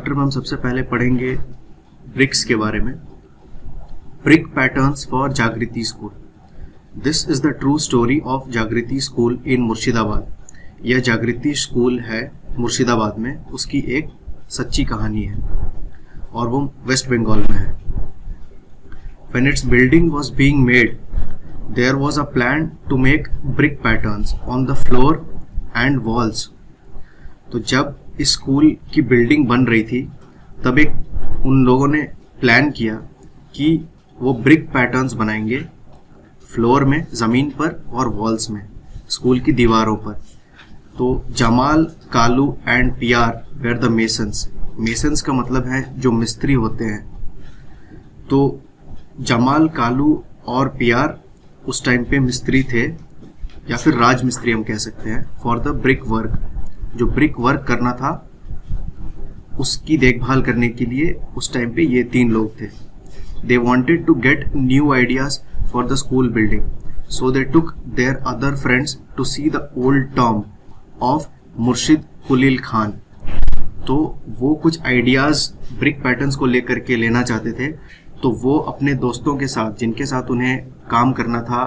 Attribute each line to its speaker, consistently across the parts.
Speaker 1: में हम सबसे पहले पढ़ेंगे ब्रिक्स के बारे में। ब्रिक पैटर्न्स फॉर जागृति school. This is the true story of जागृति स्कूल इन मुर्शिदाबाद। यह जागृति स्कूल है मुर्शिदाबाद में, उसकी एक सच्ची कहानी है और वो वेस्ट बंगाल में है। When its building was being made, there was a plan to make brick patterns on the floor and walls. तो जब इस स्कूल की बिल्डिंग बन रही थी तब उन लोगों ने प्लान किया कि वो ब्रिक पैटर्न्स बनाएंगे फ्लोर में, ज़मीन पर और वॉल्स में, स्कूल की दीवारों पर। तो जमाल, कालू एंड पियार वेर द मेसन्स। मेसन्स का मतलब है जो मिस्त्री होते हैं। तो जमाल, कालू और पियार उस टाइम पे मिस्त्री थे या फिर राज मिस्त्री हम कह सकते हैं, फॉर द ब्रिक वर्क। जो ब्रिक वर्क करना था उसकी देखभाल करने के लिए उस टाइम पे ये तीन लोग थे। They wanted to get new ideas for the school building, so they took their other friends to see the old tomb of Murshid Quli Khan. तो वो कुछ आइडियाज ब्रिक पैटर्न्स को लेकर के लेना चाहते थे। तो वो अपने दोस्तों के साथ, जिनके साथ उन्हें काम करना था,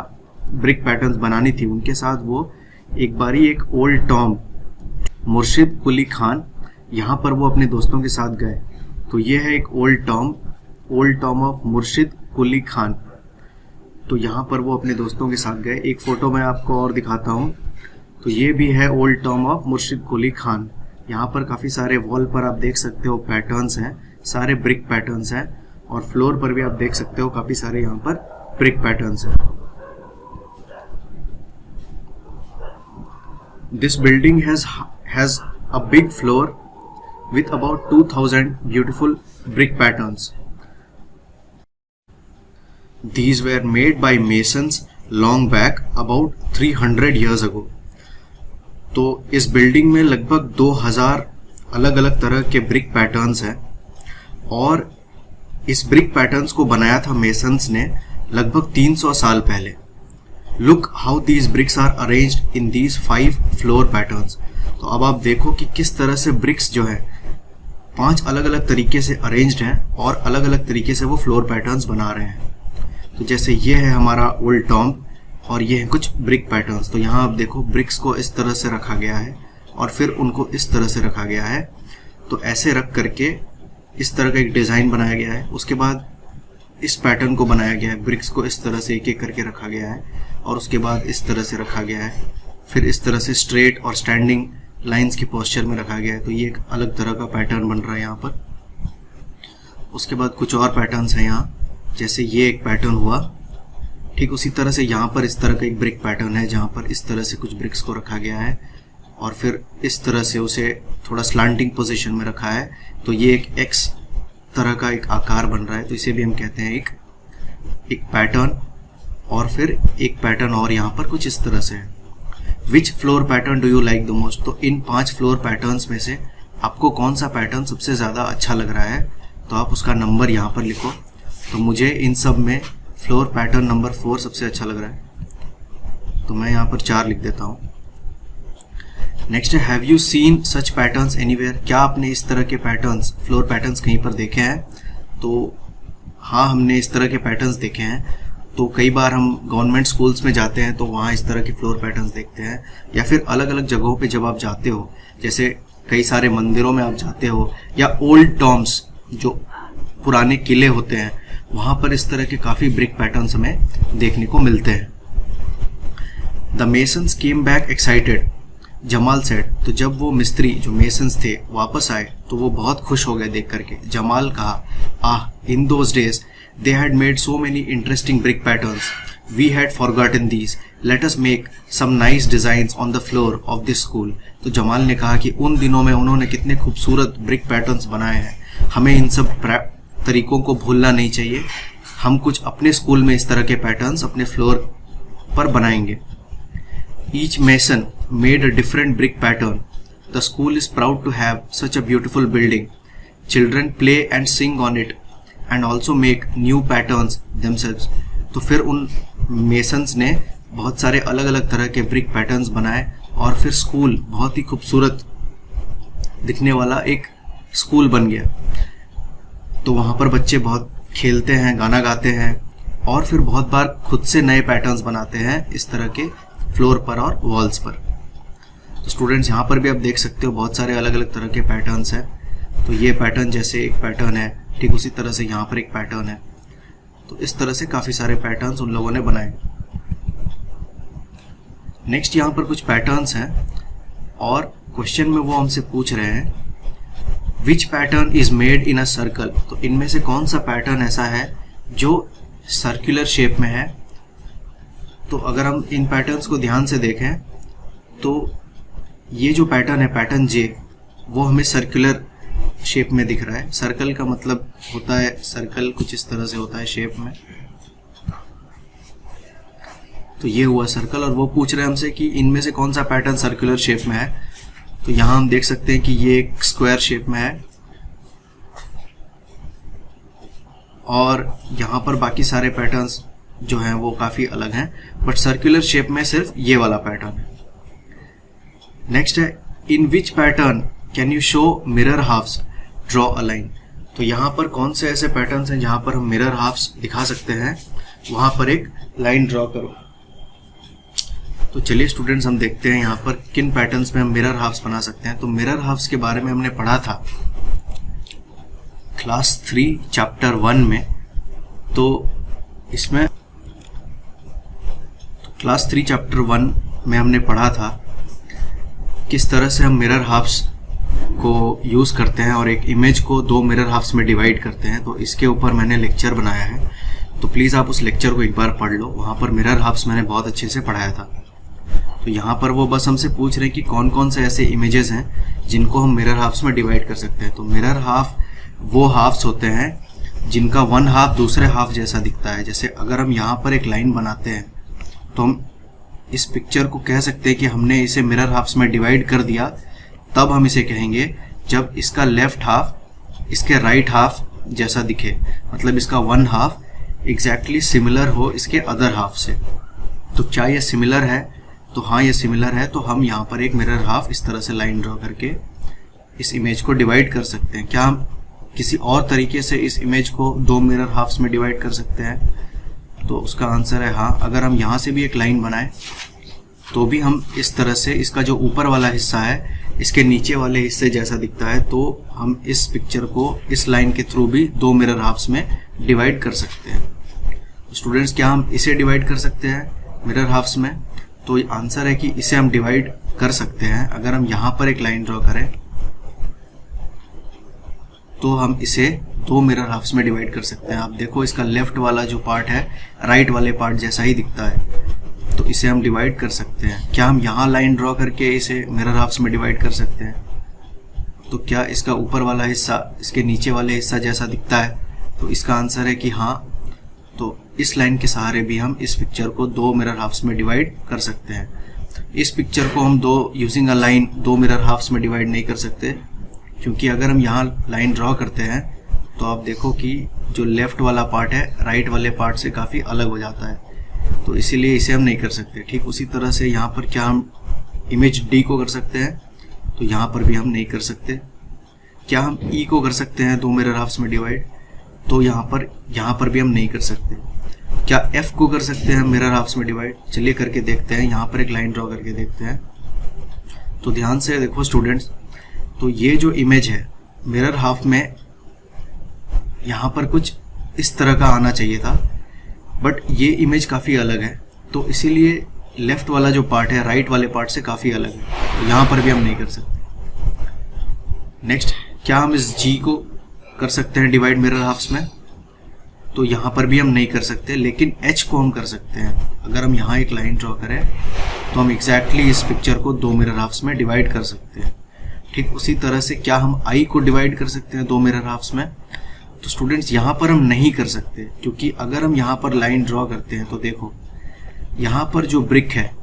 Speaker 1: ब्रिक पैटर्न्स बनानी थी, उनके साथ वो एक बारी एक ओल्ड टॉम मुर्शिद कुली खान, यहाँ पर वो अपने दोस्तों के साथ गए। तो ये है एक ओल्ड टॉम ऑफ मुर्शिद कुली खान। तो यहाँ पर वो अपने दोस्तों के साथ गए। एक फोटो मैं आपको और दिखाता हूँ। तो ये भी है ओल्ड टॉम ऑफ मुर्शिद कुली खान। यहाँ पर काफ़ी सारे वॉल पर आप देख सकते हो पैटर्न्स हैं, सारे ब्रिक पैटर्न्स हैं, और फ्लोर पर भी आप देख सकते हो काफ़ी सारे यहाँ पर ब्रिक पैटर्न्स हैं। This building has a big floor with about 2000 beautiful brick patterns. These were made by masons long back, about 300 years ago. तो इस बिल्डिंग में लगभग 2000 अलग अलग तरह के ब्रिक पैटर्न्स हैं और इस ब्रिक पैटर्न्स को बनाया था मेसन्स ने लगभग 300 साल पहले। Look how these bricks are arranged in these 5 floor patterns. तो अब आप देखो कि किस तरह से ब्रिक्स जो है 5 अलग अलग तरीके से अरेंज्ड हैं और अलग अलग तरीके से वो फ्लोर पैटर्न्स बना रहे हैं। तो जैसे ये है हमारा ओल्ड टॉम और ये है कुछ ब्रिक पैटर्न्स। तो यहाँ आप देखो ब्रिक्स को इस तरह से रखा गया है और फिर उनको इस तरह से रखा गया है। तो ऐसे रख करके इस तरह का एक डिज़ाइन बनाया गया है। उसके बाद इस पैटर्न को बनाया गया है, ब्रिक्स को इस तरह से एक एक करके रखा गया है और उसके बाद इस तरह से रखा गया है, फिर इस तरह से स्ट्रेट और स्टैंडिंग लाइंस के पोस्चर में रखा गया है। तो ये एक अलग तरह का पैटर्न बन रहा है यहाँ पर। उसके बाद कुछ और पैटर्न्स हैं यहाँ, जैसे ये एक पैटर्न हुआ, ठीक उसी तरह से यहाँ पर इस तरह का एक ब्रिक पैटर्न है जहाँ पर इस तरह से कुछ ब्रिक्स को रखा गया है और फिर इस तरह से उसे थोड़ा स्लांटिंग पोजीशन में रखा है। तो ये एक एक्स तरह का एक आकार बन रहा है। तो इसे भी हम कहते हैं एक पैटर्न। और फिर एक पैटर्न और यहाँ पर कुछ इस तरह से है। विच floor pattern do you like the most. तो इन 5 फ्लोर पैटर्न्स में से आपको कौन सा पैटर्न सबसे ज़्यादा अच्छा लग रहा है, तो आप उसका नंबर यहाँ पर लिखो। तो मुझे इन सब में फ्लोर पैटर्न नंबर 4 सबसे अच्छा लग रहा है, तो मैं यहाँ पर 4 लिख देता हूँ। नेक्स्ट है, have you scene such patterns anywhere. क्या आपने इस तरह के पैटर्न्स, फ्लोर पैटर्न्स कहीं पर देखे हैं। तो हाँ, हमने इस तरह के पैटर्न्स देखे हैं। तो कई बार हम गवर्नमेंट स्कूल्स में जाते हैं तो वहाँ इस तरह के फ्लोर पैटर्न्स देखते हैं, या फिर अलग अलग जगहों पे जब आप जाते हो, जैसे कई सारे मंदिरों में आप जाते हो, या ओल्ड टॉम्स जो पुराने किले होते हैं, वहाँ पर इस तरह के काफ़ी ब्रिक पैटर्न्स हमें देखने को मिलते हैं। The masons came back excited, Jamal said. तो जब वो मिस्त्री जो मेसन्स थे वापस आए तो वो बहुत खुश हो गए देख करके। जमाल कहा, ah, in those days they had made so many interesting brick patterns. We had forgotten these. Let us make some nice designs on the floor of this school. तो जमाल ने कहा कि उन दिनों में उन्होंने कितने खूबसूरत ब्रिक पैटर्न्स बनाए हैं, हमें इन सब तरीकों को भूलना नहीं चाहिए। हम कुछ अपने स्कूल में इस तरह के पैटर्न्स अपने फ्लोर पर बनाएंगे। Each mason made a different brick pattern. The school is proud to have such a beautiful building. Children play and sing on it and also make new patterns themselves. तो फिर उन masons ने बहुत सारे अलग अलग तरह के ब्रिक पैटर्न्स बनाए और फिर स्कूल बहुत ही खूबसूरत दिखने वाला एक स्कूल बन गया, तो वहाँ पर बच्चे बहुत खेलते हैं, गाना गाते हैं और फिर बहुत बार खुद से नए पैटर्न्स बनाते हैं इस तरह के फ्लोर पर और वॉल्स पर। तो स्टूडेंट्स यहाँ पर भी आप देख सकते हो बहुत सारे अलग अलग तरह के पैटर्न्स हैं। तो ये पैटर्न जैसे एक पैटर्न है, ठीक उसी तरह से यहाँ पर एक पैटर्न है। तो इस तरह से काफ़ी सारे पैटर्न्स उन लोगों ने बनाए। नेक्स्ट यहाँ पर कुछ पैटर्न्स हैं और क्वेश्चन में वो हमसे पूछ रहे हैं which pattern is made in a circle. तो इनमें से कौन सा पैटर्न ऐसा है जो सर्कुलर शेप में है। तो अगर हम इन पैटर्न्स को ध्यान से देखें तो ये जो पैटर्न है, पैटर्न जे, वो हमें सर्कुलर शेप में दिख रहा है। सर्कल का मतलब होता है, सर्कल कुछ इस तरह से होता है शेप में। तो ये हुआ सर्कल और वो पूछ रहे हैं हमसे कि इनमें से कौन सा पैटर्न सर्कुलर शेप में है। तो यहाँ हम देख सकते हैं कि ये एक स्क्वायर शेप में है और यहाँ पर बाकी सारे पैटर्न्स जो हैं वो काफ़ी अलग हैं, बट सर्कुलर शेप में सिर्फ ये वाला पैटर्न है। नेक्स्ट है in which pattern can you show mirror halves draw a line. तो यहाँ पर कौन से ऐसे पैटर्न्स हैं जहाँ पर हम मिरर हाफ्स दिखा सकते हैं, वहाँ पर एक लाइन ड्रॉ करो। तो चलिए स्टूडेंट्स हम देखते हैं यहाँ पर किन पैटर्न्स में हम मिरर हाफ्स बना सकते हैं। तो मिरर हाफ्स के बारे में हमने पढ़ा था क्लास 3 चैप्टर 1 में। तो इसमें क्लास 3 चैप्टर 1 में हमने पढ़ा था किस तरह से हम मिरर हाफ्स को यूज़ करते हैं और एक इमेज को दो मिरर हाफ्स में डिवाइड करते हैं। तो इसके ऊपर मैंने लेक्चर बनाया है, तो प्लीज़ आप उस लेक्चर को एक बार पढ़ लो। वहाँ पर मिरर हाफ्स मैंने बहुत अच्छे से पढ़ाया था। तो यहाँ पर वो बस हमसे पूछ रहे हैं कि कौन कौन से ऐसे इमेजेस हैं जिनको हम मिरर हाफ्स में डिवाइड कर सकते हैं। तो मिरर हाफ वो हाफ्स होते हैं जिनका वन हाफ दूसरे हाफ जैसा दिखता है। जैसे अगर हम यहाँ पर एक लाइन बनाते हैं तो हम इस पिक्चर को कह सकते हैं कि हमने इसे मिरर हाफ्स में डिवाइड कर दिया, तब हम इसे कहेंगे जब इसका लेफ्ट हाफ इसके राइट हाफ जैसा दिखे, मतलब इसका वन हाफ एग्जैक्टली सिमिलर हो इसके अदर हाफ से। तो क्या ये सिमिलर है? तो हाँ, ये सिमिलर है। तो हम यहाँ पर एक मिरर हाफ इस तरह से लाइन ड्रॉ करके इस इमेज को डिवाइड कर सकते हैं। क्या हम किसी और तरीके से इस इमेज को दो मिरर हाफ्स में डिवाइड कर सकते हैं? तो उसका आंसर है हाँ। अगर हम यहाँ से भी एक लाइन बनाएं तो भी हम इस तरह से इसका जो ऊपर वाला हिस्सा है इसके नीचे वाले हिस्से जैसा दिखता है, तो हम इस पिक्चर को इस लाइन के थ्रू भी दो मिरर हाफ्स में डिवाइड कर सकते हैं। स्टूडेंट्स, क्या हम इसे डिवाइड कर सकते हैं मिरर हाफ्स में? तो आंसर है कि इसे हम डिवाइड कर सकते हैं। अगर हम यहाँ पर एक लाइन ड्रॉ करें तो हम इसे दो मिरर हाफ्स में डिवाइड कर सकते हैं। आप देखो इसका लेफ्ट वाला जो पार्ट है राइट वाले पार्ट जैसा ही दिखता है, तो इसे हम डिवाइड कर सकते हैं। क्या हम यहाँ लाइन ड्रॉ करके इसे मिरर हाफ्स में डिवाइड कर सकते हैं? तो क्या इसका ऊपर वाला हिस्सा इसके नीचे वाले हिस्सा जैसा दिखता है? तो इसका आंसर है कि हाँ। तो इस लाइन के सहारे भी हम इस पिक्चर को दो मिरर हाफ्स में डिवाइड कर सकते हैं। इस पिक्चर को हम यूजिंग अ लाइन दो मिरर हाफ्स में डिवाइड नहीं कर सकते, क्योंकि अगर हम यहाँ लाइन ड्रॉ करते हैं तो आप देखो कि जो लेफ्ट वाला पार्ट है राइट वाले पार्ट से काफ़ी अलग हो जाता है, तो इसीलिए इसे हम नहीं कर सकते। ठीक उसी तरह से यहाँ पर क्या हम इमेज डी को कर सकते हैं? तो यहाँ पर भी हम नहीं कर सकते। क्या हम ई को कर सकते हैं दो मिरर हाफ्स में डिवाइड? तो यहाँ पर भी हम नहीं कर सकते। क्या एफ को कर सकते हैं मिरर हाफ्स में डिवाइड? चलिए करके देखते हैं। यहाँ पर एक लाइन ड्रॉ करके देखते हैं। तो ध्यान से देखो स्टूडेंट्स, तो ये जो इमेज है मिरर हाफ में यहाँ पर कुछ इस तरह का आना चाहिए था, बट ये इमेज काफ़ी अलग है, तो इसीलिए लेफ्ट वाला जो पार्ट है राइट वाले पार्ट से काफ़ी अलग है। तो यहाँ पर भी हम नहीं कर सकते। नेक्स्ट, क्या हम इस जी को कर सकते हैं डिवाइड मिरर हाफ्स में? तो यहाँ पर भी हम नहीं कर सकते, लेकिन एच को हम कर सकते हैं। अगर हम यहाँ एक लाइन ड्रॉ करें तो हम एग्जैक्टली इस पिक्चर को दो मिरर हाफ्स में डिवाइड कर सकते हैं। ठीक उसी तरह से क्या हम आई को डिवाइड कर सकते हैं दो मिरर हाफ्स में? तो स्टूडेंट्स, यहाँ पर हम नहीं कर सकते, क्योंकि अगर हम यहाँ पर लाइन ड्रॉ करते हैं तो देखो यहाँ पर जो ब्रिक है,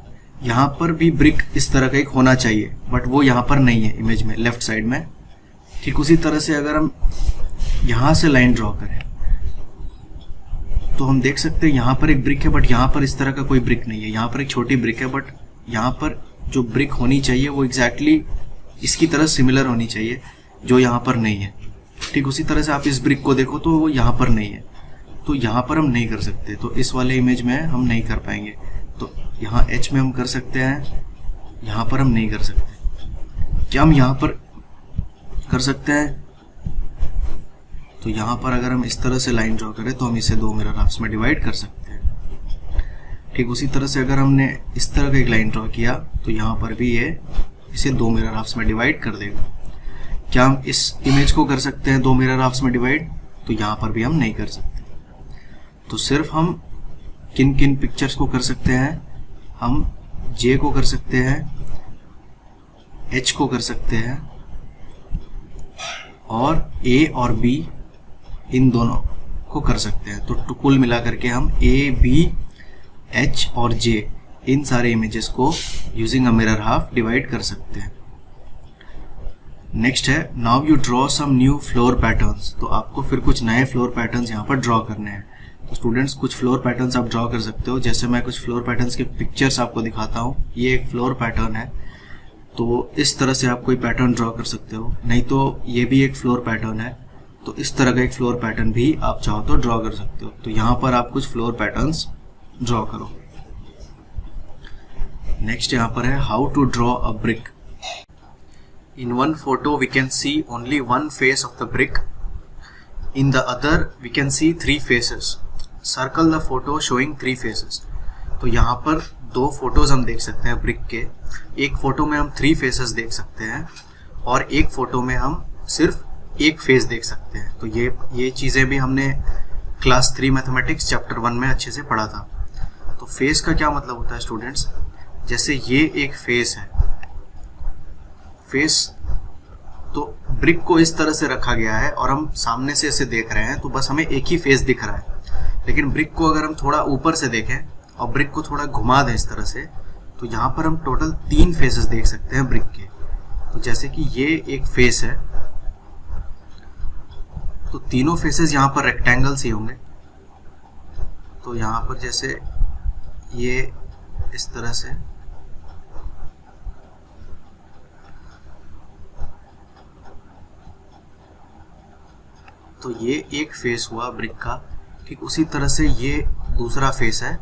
Speaker 1: यहाँ पर भी ब्रिक इस तरह का एक होना चाहिए, बट वो यहाँ पर नहीं है इमेज में लेफ्ट साइड में। ठीक उसी तरह से अगर हम यहाँ से लाइन ड्रॉ करें तो हम देख सकते हैं यहाँ पर एक ब्रिक है, बट यहाँ पर इस तरह का कोई ब्रिक नहीं है। यहाँ पर एक छोटी ब्रिक है, बट यहाँ पर जो ब्रिक होनी चाहिए वो एग्जैक्टली इसकी तरह सिमिलर होनी चाहिए। जो यहाँ पर नहीं है। ठीक उसी तरह से आप इस ब्रिक को देखो तो वो यहाँ पर नहीं है, तो यहाँ पर हम नहीं कर सकते, तो इस वाले इमेज में हम नहीं कर पाएंगे। तो यहाँ H में हम कर सकते हैं, यहाँ पर हम नहीं कर सकते। क्या हम यहाँ पर कर सकते हैं? तो यहाँ पर अगर हम इस तरह से लाइन ड्रॉ करें तो हम इसे 2 मिरर हाफ्स में डिवाइड कर सकते हैं। ठीक उसी तरह से अगर हमने इस तरह का एक लाइन ड्रॉ किया तो यहाँ पर भी ये इसे 2 मिरर हाफ्स में डिवाइड कर देगा। क्या हम इस इमेज को कर सकते हैं 2 मिरर हाफ्स में डिवाइड? तो यहाँ पर भी हम नहीं कर सकते। तो सिर्फ हम किन किन पिक्चर्स को कर सकते हैं? हम J को कर सकते हैं, H को कर सकते हैं, और A और B इन दोनों को कर सकते हैं। तो कुल मिलाकर के हम A, B, H और J इन सारे इमेजेस को using a mirror half divide कर सकते हैं। नेक्स्ट है now you draw some new floor patterns. तो आपको फिर कुछ नए फ्लोर पैटर्न्स यहाँ पर ड्रॉ करने हैं। तो स्टूडेंट्स कुछ फ्लोर पैटर्न्स आप ड्रॉ कर सकते हो, जैसे मैं कुछ फ्लोर पैटर्न्स के पिक्चर्स आपको दिखाता हूँ। ये एक फ्लोर पैटर्न है, तो इस तरह से आप कोई पैटर्न ड्रॉ कर सकते हो, नहीं तो ये भी एक फ्लोर पैटर्न है, तो इस तरह का एक फ्लोर पैटर्न भी आप चाहो तो ड्रॉ कर सकते हो। तो यहाँ पर आप कुछ फ्लोर पैटर्न्स ड्रॉ करो। नेक्स्ट यहाँ पर है how to draw a brick. In one photo we can see only one face of the brick, in the other we can see 3 faces. Circle the photo showing 3 faces. तो यहाँ पर 2 photos हम देख सकते हैं ब्रिक के। एक photo में हम 3 फेसेस देख सकते हैं और एक फोटो में हम सिर्फ एक फेस देख सकते हैं। तो ये चीज़ें भी हमने क्लास 3 मैथमेटिक्स चैप्टर 1 में अच्छे से पढ़ा था। तो फेस का क्या मतलब होता है स्टूडेंट्स? जैसे ये एक फेस है, फेस तो ब्रिक को इस तरह से रखा गया है और हम सामने से इसे देख रहे हैं, तो बस हमें एक ही फेस दिख रहा है। लेकिन ब्रिक को अगर हम थोड़ा ऊपर से देखें और ब्रिक को थोड़ा घुमा दें इस तरह से, तो यहाँ पर हम टोटल 3 फेसेस देख सकते हैं ब्रिक के। तो जैसे कि ये एक फेस है, तो तीनों फेसेस यहाँ पर रेक्टेंगल्स ही होंगे। तो यहाँ पर जैसे ये इस तरह से, तो ये एक फेस हुआ ब्रिक का। ठीक उसी तरह से ये दूसरा फेस है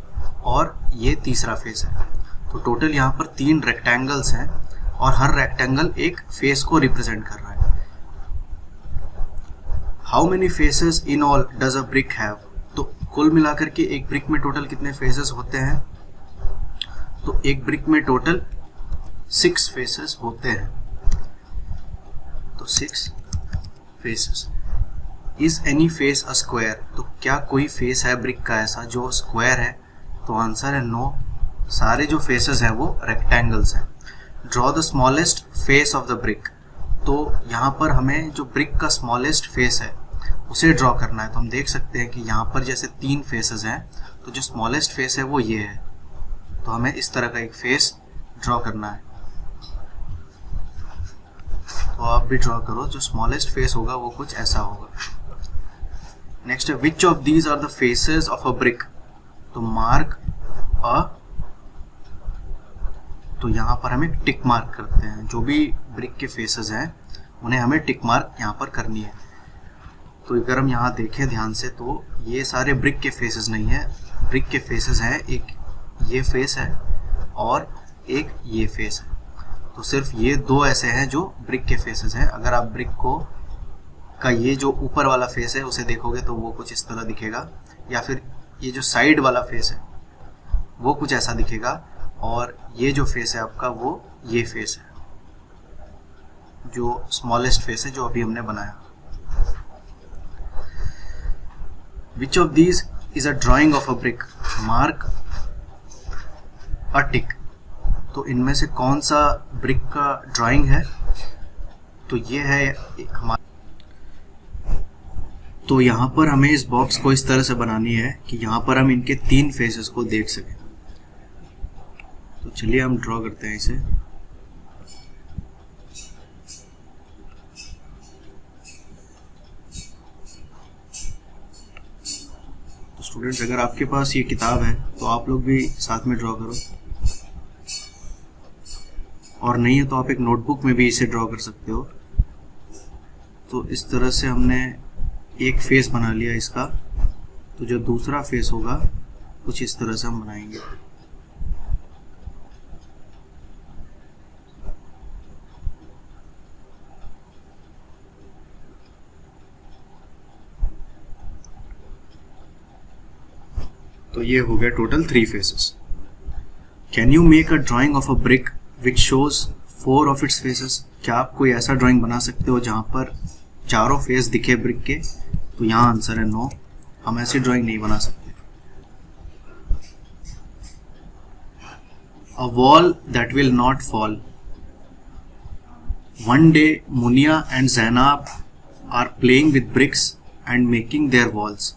Speaker 1: और ये तीसरा फेस है। तो टोटल यहाँ पर 3 रेक्टेंगल्स हैं और हर रेक्टेंगल एक फेस को रिप्रेजेंट कर रहा है। How many faces in all does a brick have? तो कुल मिलाकर के एक ब्रिक में टोटल कितने फेसेस होते हैं? तो एक ब्रिक में टोटल 6 फेसेस होते हैं। तो 6 faces. Is any face a square? तो क्या कोई फेस है ब्रिक का ऐसा जो स्क्वायर है? तो आंसर है नो, सारे जो फेसेस हैं वो रेक्टेंगल्स हैं। Draw the smallest face of the brick. तो यहाँ पर हमें जो ब्रिक का स्मॉलेस्ट फेस है उसे ड्रॉ करना है। तो हम देख सकते हैं कि यहाँ पर जैसे 3 फेसेस हैं, तो जो स्मॉलेस्ट फेस है वो ये है। तो हमें इस तरह का एक फेस ड्रॉ करना है। तो आप भी ड्रॉ करो, जो स्मॉलेस्ट फेस होगा वो कुछ ऐसा होगा। नेक्स्ट है which of these are the faces of a brick? तो मार्क अ, तो यहाँ पर हमें टिक मार्क करते हैं। जो भी ब्रिक के फेसेस हैं उन्हें हमें टिक मार्क यहाँ पर करनी है। तो अगर हम यहाँ देखें ध्यान से, तो ये सारे ब्रिक के फेसेस नहीं है। ब्रिक के फेसेस हैं, एक ये फेस है और एक ये फेस है। तो सिर्फ ये 2 ऐसे हैं जो ब्रिक के फेसेस हैं। अगर आप ब्रिक को का ये जो ऊपर वाला फेस है उसे देखोगे तो वो कुछ इस तरह दिखेगा, या फिर ये जो साइड वाला फेस है वो कुछ ऐसा दिखेगा, और ये जो फेस है आपका वो ये फेस है, जो स्मॉलेस्ट फेस है जो अभी हमने बनाया। Which of these is a drawing of a brick? Mark a tick. तो इनमें से कौन सा ब्रिक का ड्राइंग है? तो ये है हमारा। तो यहाँ पर हमें इस बॉक्स को इस तरह से बनानी है कि यहाँ पर हम इनके 3 फेसेस को देख सकें। तो चलिए हम ड्रॉ करते हैं इसे। तो स्टूडेंट्स, अगर आपके पास ये किताब है तो आप लोग भी साथ में ड्रॉ करो, और नहीं है तो आप एक नोटबुक में भी इसे ड्रॉ कर सकते हो। तो इस तरह से हमने एक फेस बना लिया इसका। तो जो दूसरा फेस होगा कुछ इस तरह से हम बनाएंगे। तो ये हो गया total 3 faces. Can you make a drawing of a brick which shows 4 of its faces? क्या आप कोई ऐसा ड्राइंग बना सकते हो जहां पर चारों फेस दिखे ब्रिक के? तो यहाँ आंसर है नो, हम ऐसी ड्राइंग नहीं बना सकते। A wall that will not fall. One day Munia and Zainab are playing with bricks and making their walls.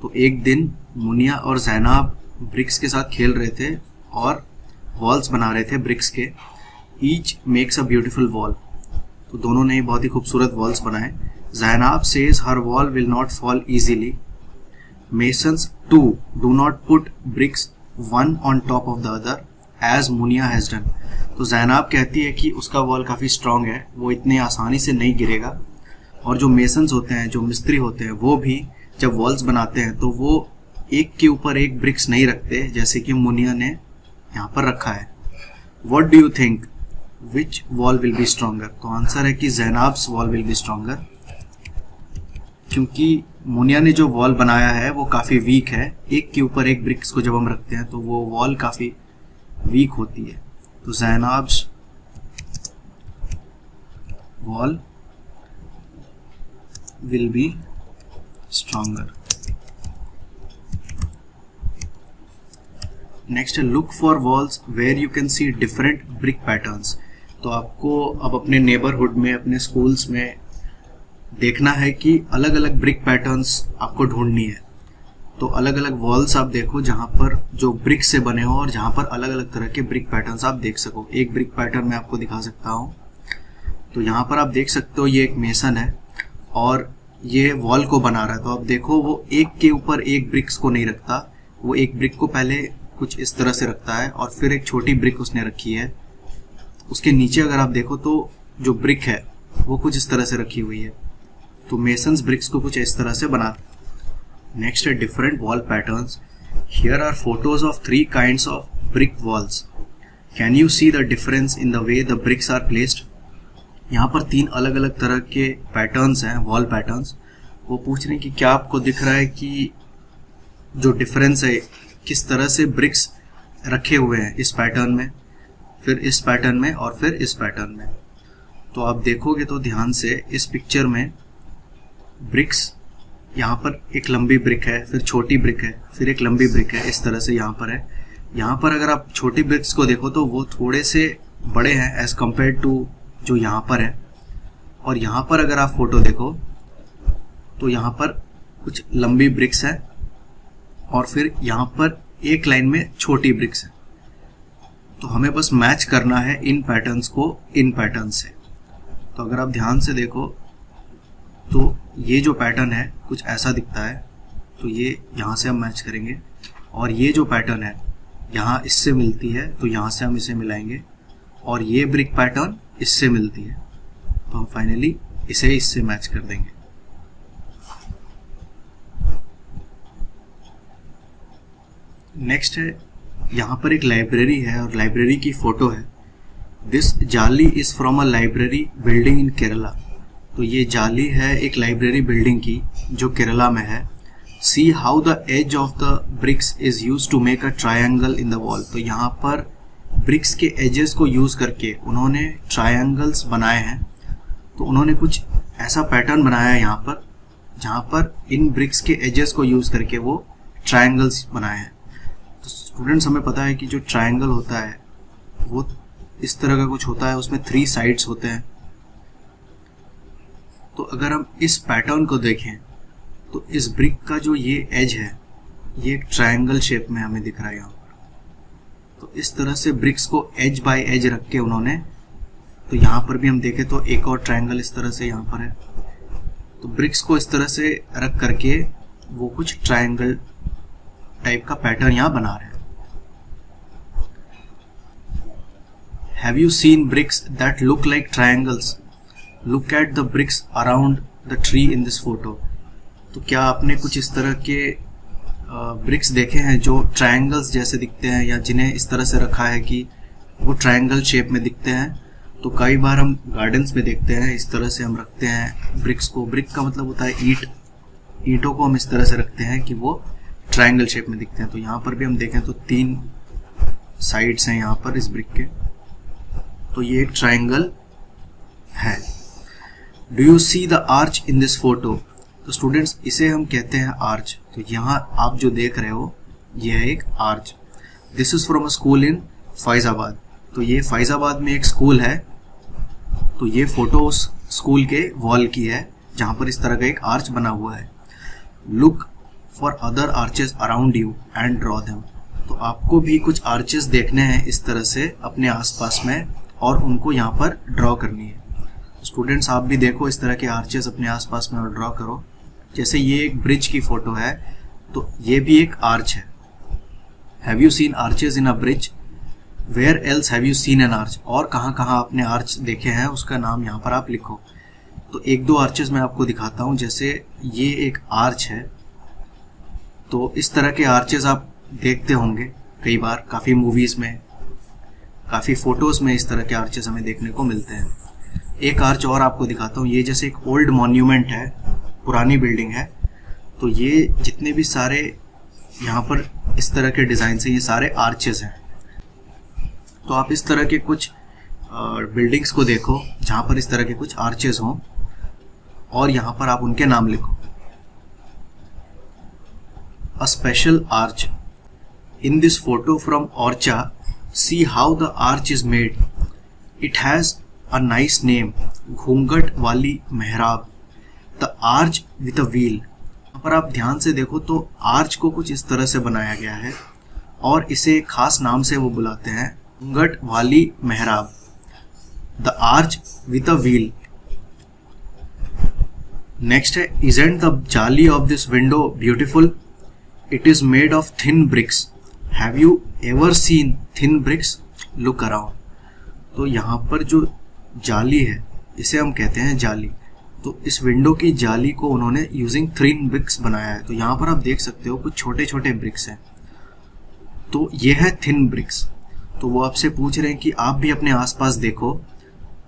Speaker 1: तो एक दिन मुनिया और ज़ैनाब ब्रिक्स के साथ खेल रहे थे और वॉल्स बना रहे थे ब्रिक्स के। Each makes a beautiful wall. तो दोनों ने बहुत ही खूबसूरत वॉल्स बनाए। Zainab says her wall will not fall easily. Masons too do not put bricks one on top of the other as Munia has done. तो ज़ैनाब कहती है कि उसका वॉल काफ़ी स्ट्रॉन्ग है, वो इतनी आसानी से नहीं गिरेगा। और जो मेसन्स होते हैं, जो मिस्त्री होते हैं, वो भी जब वॉल्स बनाते हैं तो वो एक के ऊपर एक ब्रिक्स नहीं रखते जैसे कि मुनिया ने यहाँ पर रखा है। What do you think which wall will be stronger? तो आंसर है कि ज़ैनाब्स वॉल विल बी स्ट्रॉन्गर, क्योंकि मुनिया ने जो वॉल बनाया है वो काफ़ी वीक है। एक के ऊपर एक ब्रिक्स को जब हम रखते हैं तो वो वॉल काफ़ी वीक होती है। तो Zainab's wall will be stronger. Next है look for walls where you can see different brick patterns. तो आपको अब अपने नेबरहुड में, अपने स्कूल्स में देखना है कि अलग अलग ब्रिक पैटर्न्स आपको ढूंढनी है। तो अलग अलग वॉल्स आप देखो जहाँ पर जो ब्रिक से बने हो और जहाँ पर अलग अलग तरह के ब्रिक पैटर्न्स आप देख सको। एक ब्रिक पैटर्न मैं आपको दिखा सकता हूँ। तो यहाँ पर आप देख सकते हो ये एक मेसन है और ये वॉल को बना रहा है। तो आप देखो वो एक के ऊपर एक ब्रिक्स को नहीं रखता, वो एक ब्रिक को पहले कुछ इस तरह से रखता है और फिर एक छोटी ब्रिक उसने रखी है। उसके नीचे अगर आप देखो तो जो ब्रिक है वो कुछ इस तरह से रखी हुई है। तो मेसन्स ब्रिक्स को कुछ इस तरह से बनाते। नेक्स्ट है different wall patterns. Here are photos of 3 kinds of brick walls. Can you see the difference in the way the bricks are placed? यहाँ पर 3 अलग अलग तरह के पैटर्न्स हैं, वॉल पैटर्न्स। वो पूछ रहे हैं कि क्या आपको दिख रहा है कि जो डिफरेंस है किस तरह से ब्रिक्स रखे हुए हैं इस पैटर्न में, फिर इस पैटर्न में और फिर इस पैटर्न में। तो आप देखोगे तो ध्यान से इस पिक्चर में ब्रिक्स, यहाँ पर एक लंबी ब्रिक है, फिर छोटी ब्रिक है, फिर एक लंबी ब्रिक है, इस तरह से यहाँ पर है। यहाँ पर अगर आप छोटी ब्रिक्स को देखो तो वो थोड़े से बड़े हैं एज कम्पेयर टू जो यहाँ पर है। और यहाँ पर अगर आप फोटो देखो तो यहाँ पर कुछ लंबी ब्रिक्स है और फिर यहाँ पर एक लाइन में छोटी ब्रिक्स है। तो हमें बस मैच करना है इन पैटर्न्स को इन पैटर्न से। तो अगर आप ध्यान से देखो तो ये जो पैटर्न है कुछ ऐसा दिखता है, तो ये यहाँ से हम मैच करेंगे। और ये जो पैटर्न है यहाँ इससे मिलती है तो यहाँ से हम इसे मिलाएंगे। और ये ब्रिक पैटर्न इससे मिलती है तो हम फाइनली इसे इससे मैच कर देंगे। नेक्स्ट है यहाँ पर एक लाइब्रेरी है और लाइब्रेरी की फोटो है। दिस जाली is from a library building in Kerala. तो ये जाली है एक लाइब्रेरी बिल्डिंग की जो केरला में है। See how the edge of the bricks is use to make a triangle in the wall. तो यहाँ पर ब्रिक्स के एजेस को यूज करके उन्होंने ट्रायंगल्स बनाए हैं। तो उन्होंने कुछ ऐसा पैटर्न बनाया है यहाँ पर जहाँ पर इन ब्रिक्स के एजेस को यूज करके वो ट्रायंगल्स बनाए हैं। तो स्टूडेंट्स हमें पता है कि जो ट्रायंगल होता है वो इस तरह का कुछ होता है, उसमें 3 साइड्स होते हैं। तो अगर हम इस पैटर्न को देखें तो इस ब्रिक का जो ये एज है ये एक ट्रायंगल शेप में हमें दिख रहा है यहाँ पर। तो इस तरह से ब्रिक्स को एज बाय एज रख के उन्होंने, तो यहाँ पर भी हम देखें तो एक और ट्रायंगल इस तरह से यहाँ पर है। तो ब्रिक्स को इस तरह से रख करके वो कुछ ट्रायंगल टाइप का पैटर्न यहाँ बना रहे हैं। Have you seen bricks that look like triangles? Look at the bricks around the tree in this photo? तो क्या आपने कुछ इस तरह के ब्रिक्स देखे हैं जो ट्रायंगल्स जैसे दिखते हैं या जिन्हें इस तरह से रखा है कि वो ट्रायंगल शेप में दिखते हैं? तो कई बार हम गार्डन्स में देखते हैं इस तरह से हम रखते हैं ब्रिक्स को। ब्रिक का मतलब होता है ईंट, ईंटों को हम इस तरह से रखते हैं कि वो ट्रायंगल शेप में दिखते हैं। तो यहाँ पर भी हम देखें तो 3 साइड्स हैं यहाँ पर इस ब्रिक के, तो ये एक ट्रायंगल है। Do you see the arch in this photo? तो स्टूडेंट्स इसे हम कहते हैं आर्च। तो यहाँ आप जो देख रहे हो ये है एक arch. This is from a school इन फैजाबाद। तो ये फैजाबाद में एक स्कूल है, तो ये फोटो उस स्कूल के वॉल की है जहाँ पर इस तरह का एक आर्च बना हुआ है। Look for other arches around you and draw them. तो आपको भी कुछ आर्चेस देखने हैं इस तरह से अपने आसपास में और उनको यहाँ पर ड्रॉ करनी है। स्टूडेंट्स आप भी देखो इस तरह के आर्चेस अपने आसपास में और ड्रॉ करो। जैसे ये एक ब्रिज की फोटो है, तो ये भी एक आर्च है। Have you seen arches in a bridge? Where else have you seen an arch? और कहाँ कहाँ आपने आर्च देखे हैं उसका नाम यहाँ पर आप लिखो। तो 1-2 आर्चेस मैं आपको दिखाता हूँ। जैसे ये एक आर्च है, तो इस तरह के आर्चेस आप देखते होंगे कई बार, काफ़ी मूवीज़ में, काफ़ी फ़ोटोज़ में इस तरह के आर्चेस हमें देखने को मिलते हैं। एक आर्च और आपको दिखाता हूँ। ये जैसे एक ओल्ड मॉन्यूमेंट है, पुरानी बिल्डिंग है, तो ये जितने भी सारे यहाँ पर इस तरह के डिज़ाइन हैं ये सारे आर्चेस हैं। तो आप इस तरह के कुछ बिल्डिंग्स को देखो जहाँ पर इस तरह के कुछ आर्चेस हों और यहाँ पर आप उनके नाम लिखो। A special arch in this photo from Orchha, C how the arch is made. It has a nice name, घूंघट वाली मेहराब, the arch with a wheel. यहाँ पर आप ध्यान से देखो तो आर्च को कुछ इस तरह से बनाया गया है और इसे खास नाम से वो बुलाते हैं, घूंघट वाली मेहराब, the arch with a wheel. Next है, isn't the jali of this window beautiful? It is made of thin bricks. Have you ever seen thin bricks? Look around. तो यहाँ पर जो जाली है इसे हम कहते हैं जाली। तो इस विंडो की जाली को उन्होंने यूजिंग थिन ब्रिक्स बनाया है। तो यहाँ पर आप देख सकते हो कुछ छोटे छोटे ब्रिक्स हैं, तो ये है थिन ब्रिक्स। तो वो आपसे पूछ रहे हैं कि आप भी अपने आसपास देखो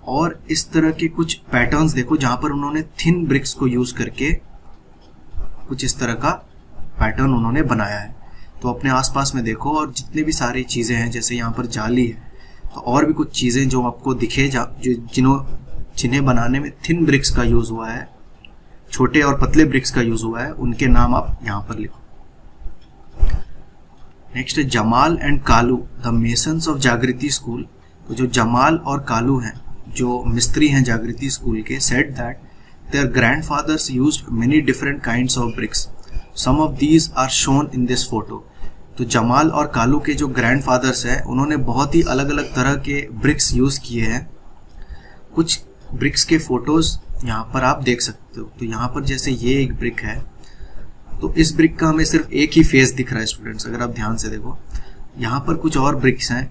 Speaker 1: और इस तरह के कुछ पैटर्न्स देखो जहाँ पर उन्होंने थिन ब्रिक्स को यूज करके कुछ इस तरह का पैटर्न उन्होंने बनाया है। तो अपने आसपास में देखो और जितने भी सारी चीज़ें हैं, जैसे यहाँ पर जाली है, तो और भी कुछ चीज़ें जो आपको दिखे जिन्हें बनाने में थिन ब्रिक्स का यूज़ हुआ है, छोटे और पतले ब्रिक्स का यूज़ हुआ है, उनके नाम आप यहाँ पर लिखो। नेक्स्ट है, Jamal and Kalu the masons of जागृति स्कूल। तो जो जमाल और कालू हैं, जो मिस्त्री हैं जागृति स्कूल के, said that their grandfathers used many different kinds of bricks, some of these are shown in this photo. तो जमाल और कालू के जो ग्रैंडफादर्स हैं उन्होंने बहुत ही अलग अलग तरह के ब्रिक्स यूज़ किए हैं। कुछ ब्रिक्स के फोटोज़ यहाँ पर आप देख सकते हो। तो यहाँ पर जैसे ये एक ब्रिक है, तो इस ब्रिक का हमें सिर्फ एक ही फेस दिख रहा है स्टूडेंट्स, अगर आप ध्यान से देखो। यहाँ पर कुछ और ब्रिक्स हैं,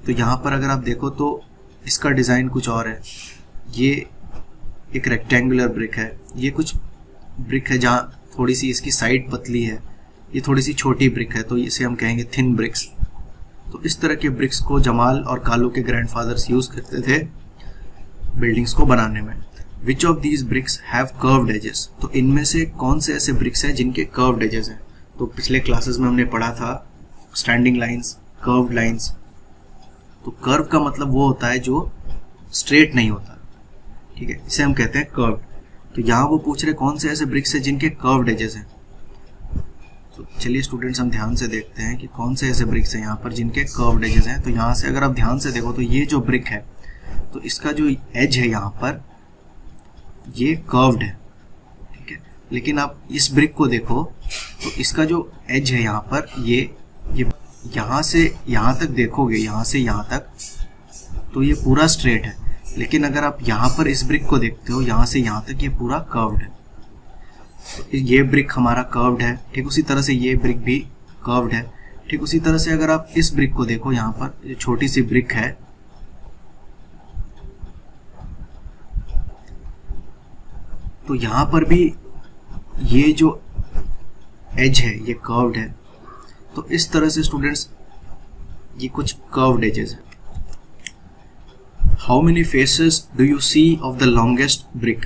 Speaker 1: तो यहाँ पर अगर आप देखो तो इसका डिज़ाइन कुछ और है। ये एक रेक्टेंगुलर ब्रिक है, ये कुछ ब्रिक है जहाँ थोड़ी सी इसकी साइड पतली है, ये थोड़ी सी छोटी ब्रिक है, तो इसे हम कहेंगे थिन ब्रिक्स। तो इस तरह के ब्रिक्स को जमाल और कालू के ग्रैंडफादर्स यूज़ करते थे बिल्डिंग्स को बनाने में। Which of these bricks have curved edges? तो इनमें से कौन से ऐसे ब्रिक्स हैं जिनके कर्व्ड एजेस हैं? तो पिछले क्लासेस में हमने पढ़ा था स्टैंडिंग लाइंस, कर्व्ड लाइंस। तो कर्व का मतलब वो होता है जो स्ट्रेट नहीं होता, ठीक है, इसे हम कहते हैं कर्व्ड। तो यहाँ वो पूछ रहे कौन से ऐसे ब्रिक्स हैं जिनके कर्व्ड एजेस हैं। तो चलिए स्टूडेंट्स हम ध्यान से देखते हैं कि कौन से ऐसे ब्रिक्स हैं यहाँ पर जिनके कर्व्ड एजेस हैं। तो यहाँ से अगर आप ध्यान से देखो तो ये जो ब्रिक है, तो इसका जो एज है यहाँ पर ये कर्व्ड है, ठीक है। लेकिन आप इस ब्रिक को देखो तो इसका जो एज है यहाँ पर ये यहाँ से यहाँ तक देखोगे, यहाँ से यहाँ तक, तो ये पूरा स्ट्रेट है। लेकिन अगर आप यहाँ पर इस ब्रिक को देखते हो, यहाँ से यहाँ तक ये पूरा कर्व्ड है। तो ये ब्रिक हमारा कर्व्ड है, ठीक उसी तरह से ये ब्रिक भी कर्व्ड है। ठीक उसी तरह से अगर आप इस ब्रिक को देखो, यहाँ पर जो छोटी सी ब्रिक है, तो यहाँ पर भी ये जो एज है ये कर्व्ड है, तो इस तरह से स्टूडेंट्स ये कुछ कर्व्ड एजेस है। How many faces do you see of the longest brick?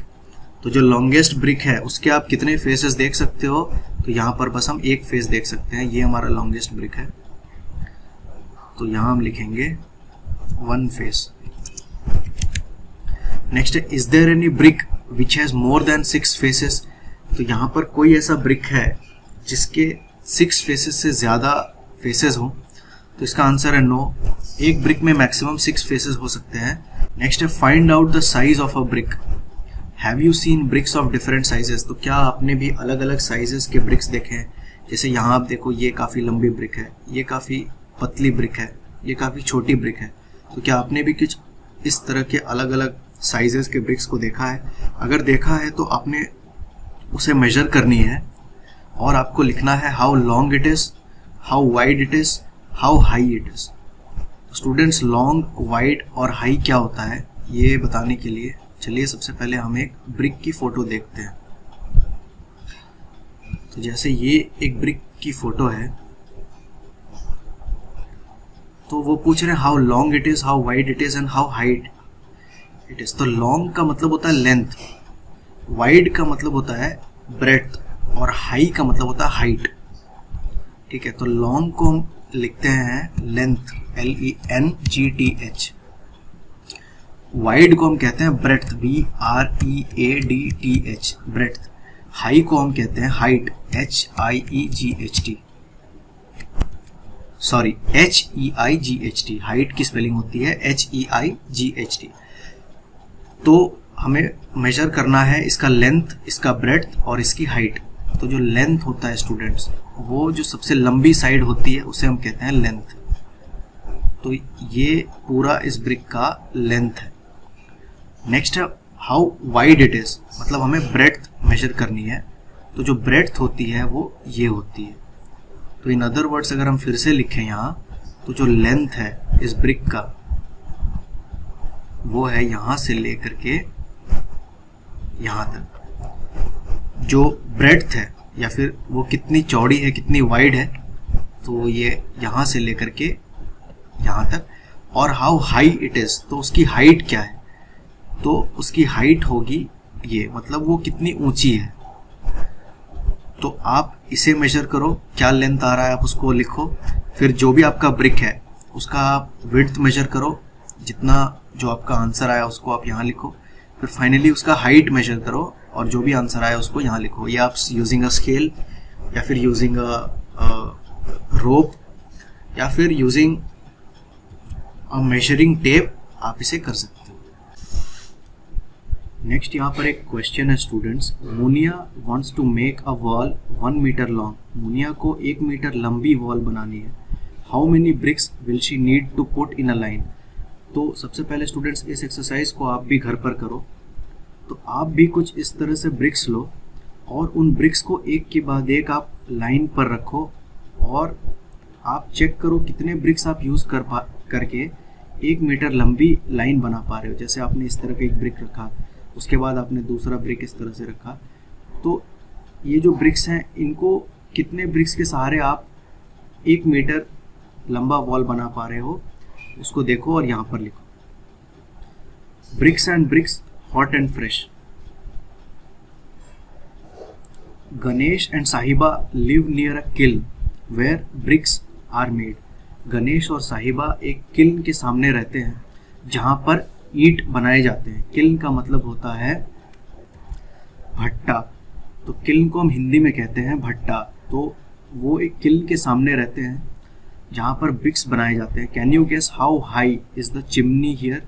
Speaker 1: तो जो लॉन्गेस्ट ब्रिक है उसके आप कितने फेसेस देख सकते हो? तो यहाँ पर बस हम एक फेस देख सकते हैं, ये हमारा लॉन्गेस्ट ब्रिक है, तो यहाँ हम लिखेंगे 1 फेस। नेक्स्ट है, is there any brick which has more than 6 faces? तो यहाँ पर कोई ऐसा ब्रिक है जिसके 6 फेसेस से ज़्यादा फेसेस हो? तो इसका आंसर है नो, एक ब्रिक में मैक्सिमम 6 फेसेस हो सकते हैं। नेक्स्ट है, find out the size of a brick. Have you scene bricks of different sizes? तो क्या आपने भी अलग अलग साइजेस के ब्रिक्स देखे हैं? जैसे यहाँ आप देखो, ये काफ़ी लंबी ब्रिक है, ये काफ़ी पतली ब्रिक है, ये काफ़ी छोटी ब्रिक है। तो क्या आपने भी कुछ इस तरह के अलग अलग साइजेस के ब्रिक्स को देखा है? अगर देखा है तो आपने उसे मेजर करनी है और आपको लिखना है how long it is, how wide it is, how high it is. Students, long, wide और हाई क्या होता है ये बताने के लिए चलिए सबसे पहले हम एक ब्रिक की फ़ोटो देखते हैं। तो जैसे ये एक ब्रिक की फ़ोटो है, तो वो पूछ रहे हैं how long it is, how wide it is and how height it is. तो लॉन्ग का मतलब होता है लेंथ, वाइड का मतलब होता है ब्रेड्थ और हाई का मतलब होता है हाइट। ठीक है, तो लॉन्ग को हम लिखते हैं लेंथ, LENGTH। वाइड को हम कहते हैं ब्रेड्थ, BREADTH, ब्रेड्थ। हाई को हम कहते हैं height, HIEGHT, sorry HEIGHT। Height की स्पेलिंग होती है HEIGHT। तो हमें मेजर करना है इसका लेंथ, इसका ब्रेड्थ और इसकी हाइट। तो जो लेंथ होता है स्टूडेंट्स, वो जो सबसे लंबी साइड होती है उसे हम कहते हैं लेंथ। तो ये पूरा इस ब्रिक का लेंथ है। नेक्स्ट है हाउ वाइड इट इज़, मतलब हमें ब्रेड्थ मेजर करनी है। तो जो ब्रेड्थ होती है वो ये होती है। तो इन अदर वर्ड्स अगर हम फिर से लिखें यहाँ, तो जो लेंथ है इस ब्रिक का वो है यहाँ से लेकर के यहाँ तक। जो ब्रेड्थ है या फिर वो कितनी चौड़ी है, कितनी वाइड है, तो ये यहाँ से लेकर के यहाँ तक। और हाउ हाई इट इज़, तो उसकी हाइट क्या है? तो उसकी हाइट होगी ये, मतलब वो कितनी ऊंची है। तो आप इसे मेजर करो, क्या लेंथ आ रहा है आप उसको लिखो। फिर जो भी आपका ब्रिक है उसका आप विड्थ मेजर करो, जितना जो आपका आंसर आया उसको आप यहाँ लिखो। फिर फाइनली उसका हाइट मेजर करो और जो भी आंसर आया उसको यहाँ लिखो। या आप यूजिंग अ स्केल या फिर यूजिंग अ रोप या फिर यूजिंग अ मेजरिंग टेप आप इसे कर सकते हो। नेक्स्ट यहाँ पर एक क्वेश्चन है students, Munia wants to make a wall 1 meter long. Munia को 1 मीटर लंबी वॉल बनानी है। How many bricks will she need to put in a line? तो सबसे पहले स्टूडेंट्स इस एक्सरसाइज को आप भी घर पर करो। तो आप भी कुछ इस तरह से ब्रिक्स लो और उन ब्रिक्स को एक के बाद एक आप लाइन पर रखो और आप चेक करो कितने ब्रिक्स आप यूज़ करके 1 मीटर लंबी लाइन बना पा रहे हो। जैसे आपने इस तरह का एक ब्रिक रखा, उसके बाद आपने दूसरा ब्रिक इस तरह से रखा, तो ये जो ब्रिक्स हैं इनको कितने ब्रिक्स के सहारे आप 1 मीटर लंबा वॉल बना पा रहे हो उसको देखो और यहाँ पर लिखो। Bricks and bricks, hot and fresh. Ganesh and Sahiba live near a kiln where bricks are made. Ganesh और साहिबा एक किल्न के सामने रहते हैं जहाँ पर ईंट बनाए जाते हैं। किल्न का मतलब होता है भट्टा, तो किल्न को हम हिंदी में कहते हैं भट्टा। तो वो एक किल्न के सामने रहते हैं जहाँ पर ब्रिक्स बनाए जाते हैं। Can you guess how high is the chimney here?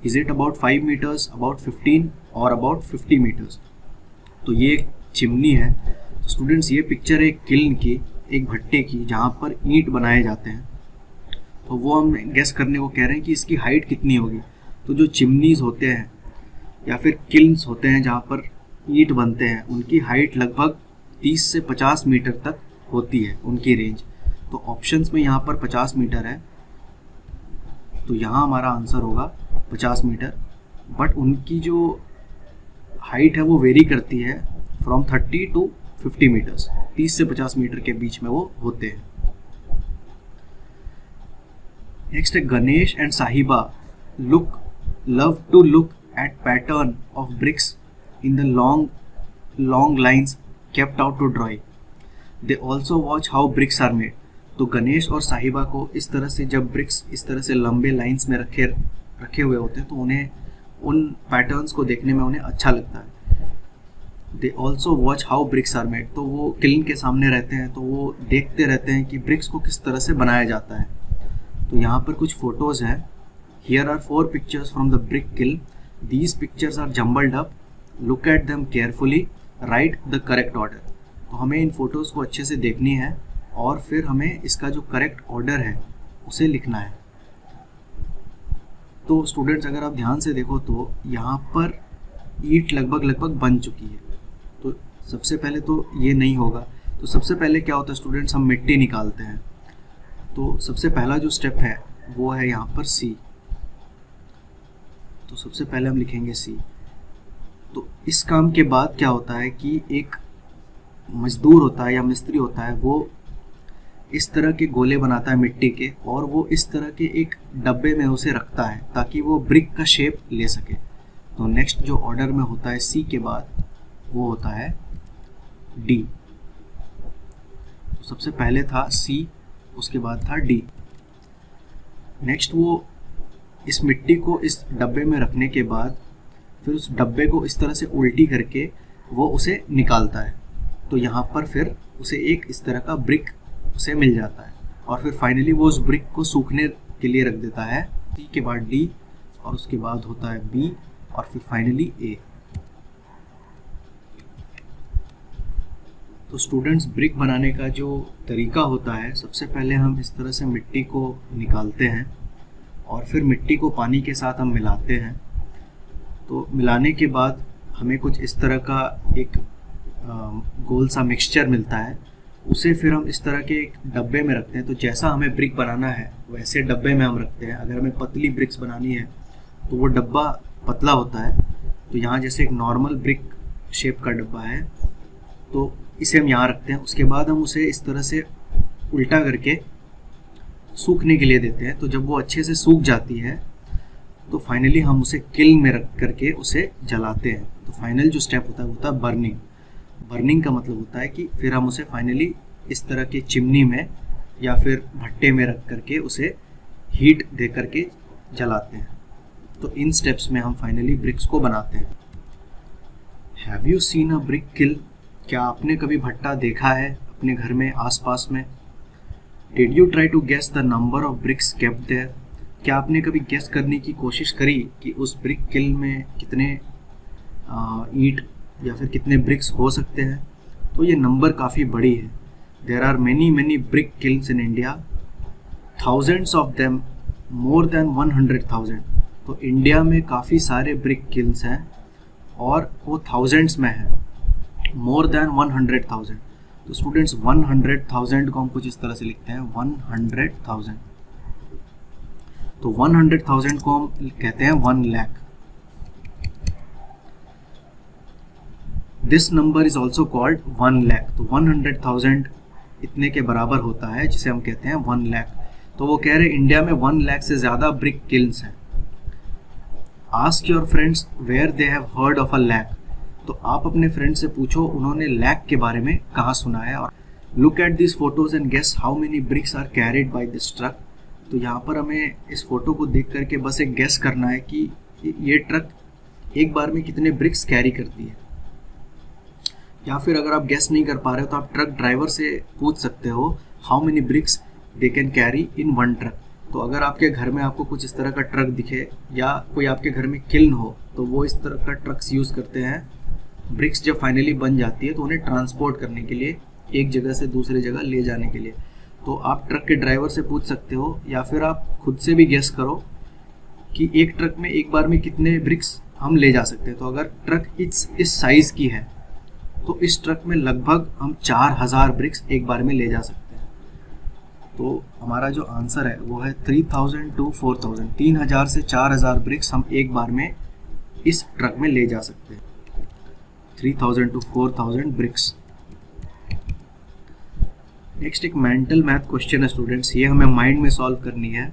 Speaker 1: Is it about 5 meters, about 15 और अबाउट 50 मीटर्स? तो ये एक चिमनी है। तो स्टूडेंट्स ये पिक्चर है एक किल्न की, एक भट्टे की जहाँ पर ईंट बनाए जाते हैं। तो वो हम गेस करने को कह रहे हैं कि इसकी हाइट कितनी होगी। तो जो चिमनीज होते हैं या फिर किल्न्स होते हैं जहाँ पर ईंट बनते हैं, उनकी हाइट लगभग 30 से 50 मीटर तक होती है उनकी रेंज। तो ऑप्शंस में यहाँ पर 50 मीटर है, तो यहाँ हमारा आंसर होगा 50 मीटर। बट उनकी जो हाइट है वो वेरी करती है फ्रॉम 30 to 50 मीटर्स, 30 से 50 मीटर के बीच में वो होते हैं। नेक्स्ट है Ganesh and Sahiba love to look at pattern of bricks in the long lines kept out to dry. They also watch how bricks are made. तो गणेश और साहिबा को इस तरह से, जब ब्रिक्स इस तरह से लंबे लाइन्स में रखे हुए होते हैं तो उन्हें उन पैटर्न्स को देखने में उन्हें अच्छा लगता है। They also watch how bricks are made. तो वो किल्न के सामने रहते हैं तो वो देखते रहते हैं कि ब्रिक्स को किस तरह से बनाया जाता है। तो यहाँ पर कुछ फोटोज़ हैं। Here are 4 pictures from the brick kiln. These pictures are jumbled up. Look at them carefully, write the correct order. तो हमें इन फोटोज़ को अच्छे से देखनी है और फिर हमें इसका जो करेक्ट ऑर्डर है उसे लिखना है। तो स्टूडेंट्स अगर आप ध्यान से देखो तो यहाँ पर ईंट लगभग बन चुकी है। तो सबसे पहले तो ये नहीं होगा। तो सबसे पहले क्या होता है स्टूडेंट्स, हम मिट्टी निकालते हैं। तो सबसे पहला जो स्टेप है वो है यहाँ पर सी। तो सबसे पहले हम लिखेंगे सी। तो इस काम के बाद क्या होता है कि एक मजदूर होता है या मिस्त्री होता है, वो इस तरह के गोले बनाता है मिट्टी के और वो इस तरह के एक डब्बे में उसे रखता है ताकि वो ब्रिक का शेप ले सके। तो नेक्स्ट जो ऑर्डर में होता है सी के बाद वो होता है डी। तो सबसे पहले था सी, उसके बाद था डी। नेक्स्ट वो इस मिट्टी को इस डब्बे में रखने के बाद फिर उस डब्बे को इस तरह से उल्टी करके वो उसे निकालता है। तो यहाँ पर फिर उसे एक इस तरह का ब्रिक उसे मिल जाता है और फिर फाइनली वो उस ब्रिक को सूखने के लिए रख देता है। सी के बाद डी और उसके बाद होता है बी और फिर फाइनली ए। तो स्टूडेंट्स ब्रिक बनाने का जो तरीका होता है, सबसे पहले हम इस तरह से मिट्टी को निकालते हैं और फिर मिट्टी को पानी के साथ हम मिलाते हैं। तो मिलाने के बाद हमें कुछ इस तरह का एक गोल सा मिक्सचर मिलता है। उसे फिर हम इस तरह के एक डब्बे में रखते हैं। तो जैसा हमें ब्रिक बनाना है वैसे डब्बे में हम रखते हैं। अगर हमें पतली ब्रिक्स बनानी है तो वो डब्बा पतला होता है। तो यहाँ जैसे एक नॉर्मल ब्रिक शेप का डब्बा है तो इसे हम यहाँ रखते हैं। उसके बाद हम उसे इस तरह से उल्टा करके सूखने के लिए देते हैं। तो जब वो अच्छे से सूख जाती है तो फाइनली हम उसे किल्न में रख करके उसे जलाते हैं। तो फाइनल जो स्टेप होता है वो होता है बर्निंग। बर्निंग का मतलब होता है कि फिर हम उसे फाइनली इस तरह के चिमनी में या फिर भट्टे में रख करके उसे हीट दे करके जलाते हैं। तो इन स्टेप्स में हम फाइनली ब्रिक्स को बनाते हैं। Have you seen a brick kiln? क्या आपने कभी भट्टा देखा है अपने घर में आसपास में? Did you try to guess the number of bricks kept there? क्या आपने कभी गेस करने की कोशिश करी कि उस ब्रिक किल में कितने ईंट या फिर कितने ब्रिक्स हो सकते हैं? तो ये नंबर काफ़ी बड़ी है। There are many brick kilns in India, thousands of them, more than 100,000। तो इंडिया में काफ़ी सारे ब्रिक किल्स हैं और वो थाउजेंड्स में है, मोर देन 100,000। तो स्टूडेंट्स 100,000 को हम कुछ इस तरह से लिखते हैं 100,000। तो 100,000 को हम कहते हैं 1 lakh. This number is also called 1 lakh. तो 100,000 इतने के बराबर होता है जिसे हम कहते हैं 1 लाख। तो वो कह रहे हैं इंडिया में 1 लाख से ज़्यादा ब्रिक किल्स हैं। Ask your friends where they have heard of a lakh. तो आप अपने फ्रेंड से पूछो उन्होंने लैक के बारे में कहाँ सुना है। और look at this photos and guess how many bricks are carried by this truck. तो यहाँ पर हमें इस फोटो को देख करके बस एक गेस करना है कि ये ट्रक एक बार में कितने ब्रिक्स कैरी करती है। या फिर अगर आप गेस नहीं कर पा रहे हो तो आप ट्रक ड्राइवर से पूछ सकते हो how many bricks they can carry in 1 truck. तो अगर आपके घर में आपको कुछ इस तरह का ट्रक दिखे या कोई आपके घर में किल्न हो तो वो इस तरह का ट्रक्स यूज़ करते हैं। ब्रिक्स जब फाइनली बन जाती है तो उन्हें ट्रांसपोर्ट करने के लिए, एक जगह से दूसरी जगह ले जाने के लिए। तो आप ट्रक के ड्राइवर से पूछ सकते हो या फिर आप खुद से भी गेस करो कि एक ट्रक में एक बार में कितने ब्रिक्स हम ले जा सकते हैं। तो अगर ट्रक इस साइज़ की है तो इस ट्रक में लगभग हम 4000 ब्रिक्स एक बार में ले जा सकते हैं। तो हमारा जो आंसर है वो है 3000 to 4000, 3000 से 4000 ब्रिक्स हम एक बार में इस ट्रक में ले जा सकते हैं। 3000 to 4000 bricks। नेक्स्ट एक मेंटल मैथ क्वेश्चन है स्टूडेंट्स, ये हमें माइंड में सॉल्व करनी है।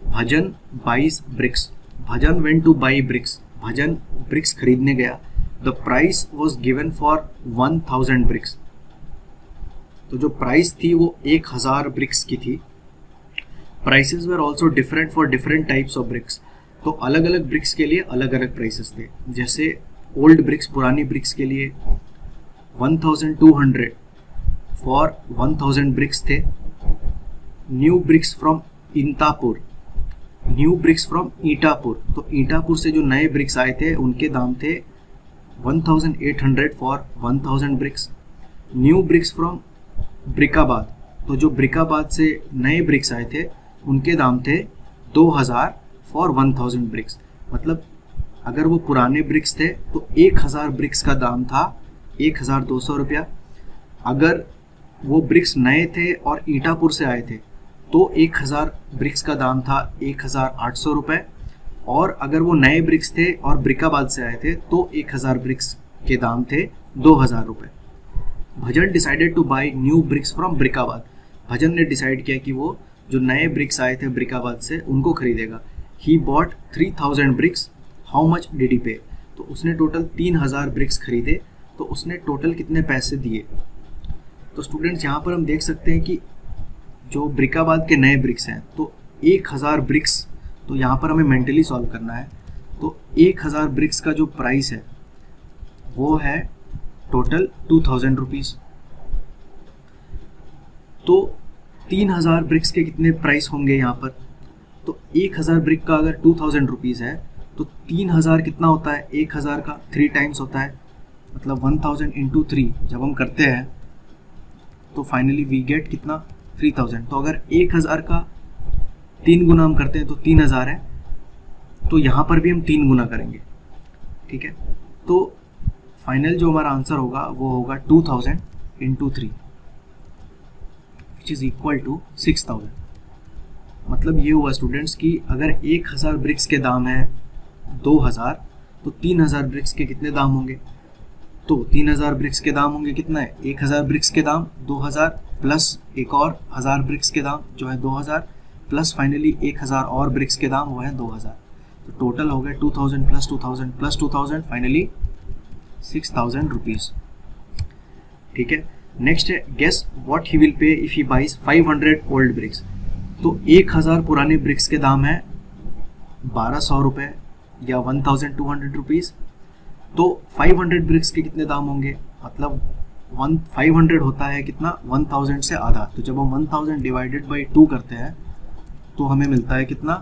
Speaker 1: Bhajan buys bricks, Bhajan went to buy bricks, Bhajan bricks खरीदने गया। The price was given for 1000 bricks, तो जो प्राइस थी वो 1000 ब्रिक्स की थी। Prices were also different for different types of bricks, तो अलग अलग ब्रिक्स के लिए अलग अलग प्राइसेस थे। जैसे ओल्ड ब्रिक्स, पुरानी ब्रिक्स के लिए 1200 फॉर 1000 ब्रिक्स थे। New bricks from Intapur, new bricks from Itapur, तो ईटापुर से जो नए ब्रिक्स आए थे उनके दाम थे 1800 for 1000 bricks. New bricks from Brickabad, तो जो ब्रिकाबाद से नए ब्रिक्स आए थे उनके दाम थे 2000 फॉर 1000 ब्रिक्स। मतलब अगर वो पुराने ब्रिक्स थे तो 1000 ब्रिक्स का दाम था 1200 रुपया। अगर वो ब्रिक्स नए थे और ईटापुर से आए थे तो 1000 ब्रिक्स का दाम था 1800 रुपये। और अगर वो नए ब्रिक्स थे और ब्रिकाबाद से आए थे तो 1000 ब्रिक्स के दाम थे 2000 रुपये। Bhajan decided to buy new bricks from Brickabad, Bhajan ने डिसाइड किया कि वो जो नए ब्रिक्स आए थे ब्रिकाबाद से उनको खरीदेगा। He bought 3000 bricks, how much did he pay, तो उसने टोटल 3000 ब्रिक्स खरीदे, तो उसने टोटल कितने पैसे दिए। तो स्टूडेंट्स यहाँ पर हम देख सकते हैं कि जो ब्रिकाबाद के नए ब्रिक्स हैं तो 1000 ब्रिक्स, तो यहाँ पर हमें मेंटली सॉल्व करना है। तो 1000 ब्रिक्स का जो प्राइस है वो है टोटल 2000 रुपीज़। तो 3000 ब्रिक्स के कितने प्राइस होंगे यहाँ पर, तो 1000 ब्रिक का अगर 2000 रुपीज़ है तो 3000 कितना होता है, 1000 का 3 टाइम्स होता है, मतलब 1000 इंटू 3 जब हम करते हैं तो फाइनली वी गेट कितना 3000। तो अगर 1000 का 3 गुना हम करते हैं तो 3000 है, तो यहाँ पर भी हम 3 गुना करेंगे, ठीक है। तो फाइनल जो हमारा आंसर होगा वो होगा 2000 into 3 which is equal to 6000। मतलब ये हुआ स्टूडेंट्स कि अगर 1000 ब्रिक्स के दाम है 2000 तो 3000 ब्रिक्स के कितने दाम होंगे, तो 3000 ब्रिक्स के दाम होंगे कितना है 1000 ब्रिक्स के दाम 2000 प्लस एक और 1000 ब्रिक्स के दाम जो है 2000 प्लस फाइनली 1000 और ब्रिक्स के दाम वो है 2000। तो टोटल हो गया 2000 प्लस 2000 प्लस 2000 फाइनली 6000 रुपीज़, ठीक है। नेक्स्ट है guess what he will pay if he buys 500 old bricks. तो 1000 पुराने ब्रिक्स के दाम है 1200 रुपये या 1200 रुपीज़। तो 500 ब्रिक्स के कितने दाम होंगे, मतलब 500 होता है कितना 1000 से आधा, तो जब हम 1000 डिवाइडेड बाई 2 करते हैं तो हमें मिलता है कितना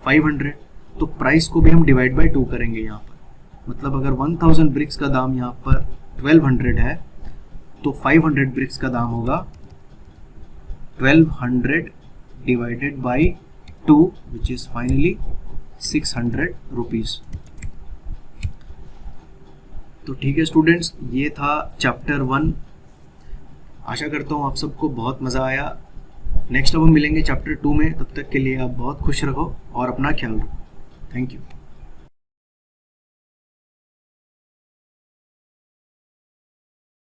Speaker 1: 500। तो प्राइस को भी हम डिवाइड बाई 2 करेंगे यहाँ पर, मतलब अगर 1000 ब्रिक्स का दाम यहाँ पर 1200 है तो 500 ब्रिक्स का दाम होगा 1200 divided by 2 which is finally 600 rupees. तो ठीक है स्टूडेंट्स, ये था चैप्टर 1। आशा करता हूँ आप सबको बहुत मज़ा आया। नेक्स्ट अब हम मिलेंगे चैप्टर 2 में, तब तक के लिए आप बहुत खुश रहो और अपना ख्याल रखो। Thank you.